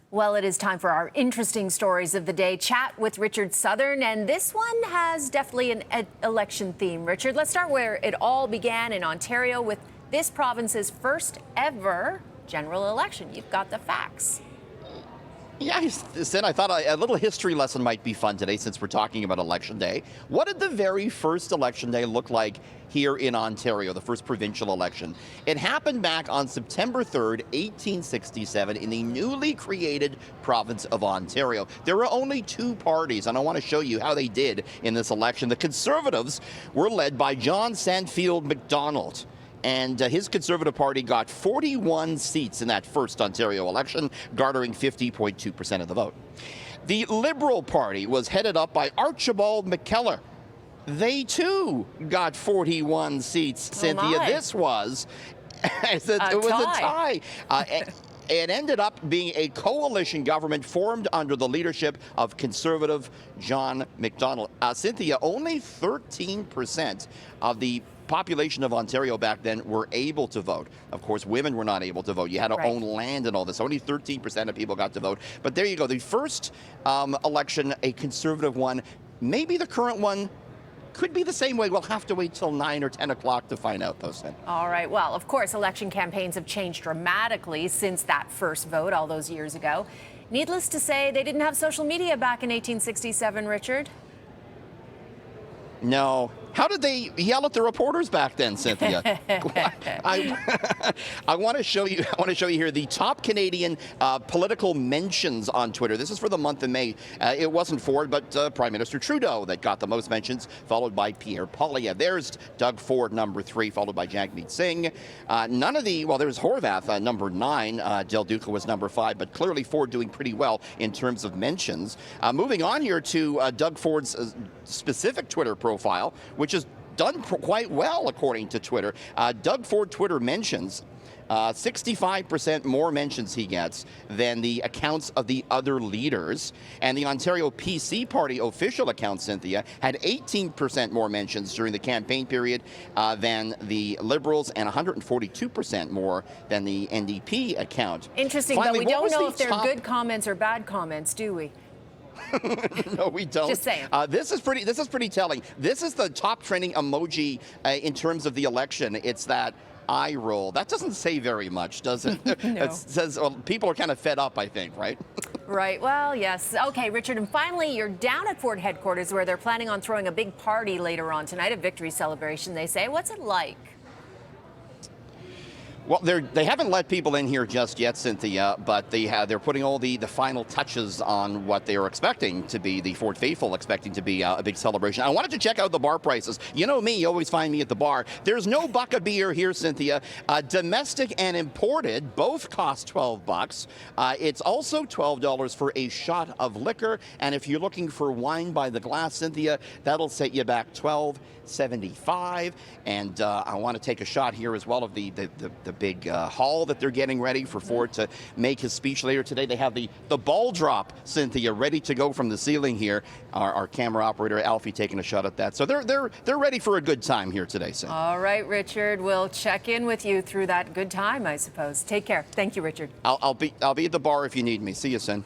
Well, it is time for our interesting stories of the day. Chat with Richard Southern, and this one has definitely an election theme. Richard, let's start where it all began in Ontario with this province's first ever general election. You've got the facts. Yeah, Sid, I thought a little history lesson might be fun today since we're talking about Election Day. What did the very first Election Day look like here in Ontario, the first provincial election? It happened back on September 3rd, 1867, in the newly created province of Ontario. There were only two parties, and I want to show you how they did in this election. The Conservatives were led by John Sandfield Macdonald. And his Conservative Party got 41 seats in that first Ontario election, garnering 50.2% of the vote. The Liberal Party was headed up by Archibald McKellar. They, too, got 41 seats, Cynthia. This was, it was a tie. It ended up being a coalition government formed under the leadership of Conservative John Macdonald. Cynthia, only 13% of the population of Ontario back then were able to vote. Of course, women were not able to vote. You had to own land and all this. Only 13% of people got to vote. But there you go. The first election, a Conservative one. Maybe the current one could be the same way. We'll have to wait till 9 or 10 o'clock to find out, though, Sin. All right. Well, of course, election campaigns have changed dramatically since that first vote all those years ago. Needless to say, they didn't have social media back in 1867, Richard. No. How did they yell at the reporters back then, Cynthia? I want to show you. I want to show you here the top Canadian political mentions on Twitter. This is for the month of May. It wasn't Ford, but Prime Minister Trudeau that got the most mentions, followed by Pierre Poilievre. There's Doug Ford, number 3, followed by Jagmeet Singh. None of the there's Horvath, number 9. Del Duca was number 5, but clearly Ford doing pretty well in terms of mentions. Moving on here to Doug Ford's specific Twitter profile, which is done quite well according to Twitter. Doug Ford Twitter mentions, 65% more mentions he gets than the accounts of the other leaders. And the Ontario PC Party official account, Cynthia, had 18% more mentions during the campaign period than the Liberals, and 142% more than the NDP account. Interesting, finally, but we don't know if they're good comments or bad comments, do we? No, we don't. Just saying. This is pretty telling. This is the top trending emoji in terms of the election. It's that eye roll. That doesn't say very much, does it? No. It says people are kind of fed up, I think, right? Right. Well, yes. Okay, Richard. And finally, you're down at Ford headquarters where they're planning on throwing a big party later on tonight, a victory celebration, they say. What's it like? Well, they haven't let people in here just yet, Cynthia, but they're putting all the final touches on what they are expecting to be, the Ford faithful expecting to be a big celebration. I wanted to check out the bar prices. You know me, you always find me at the bar. There's no buck of beer here, Cynthia. Domestic and imported both cost $12. It's also $12 for a shot of liquor, and if you're looking for wine by the glass, Cynthia, that'll set you back $12.75. And I want to take a shot here as well of the big hall that they're getting ready for Ford to make his speech later today. They have the ball drop, Cynthia, ready to go from the ceiling here. Our camera operator Alfie taking a shot at that. So they're ready for a good time here today, Cynthia. All right, Richard. We'll check in with you through that good time, I suppose. Take care. Thank you, Richard. I'll be at the bar if you need me. See you soon.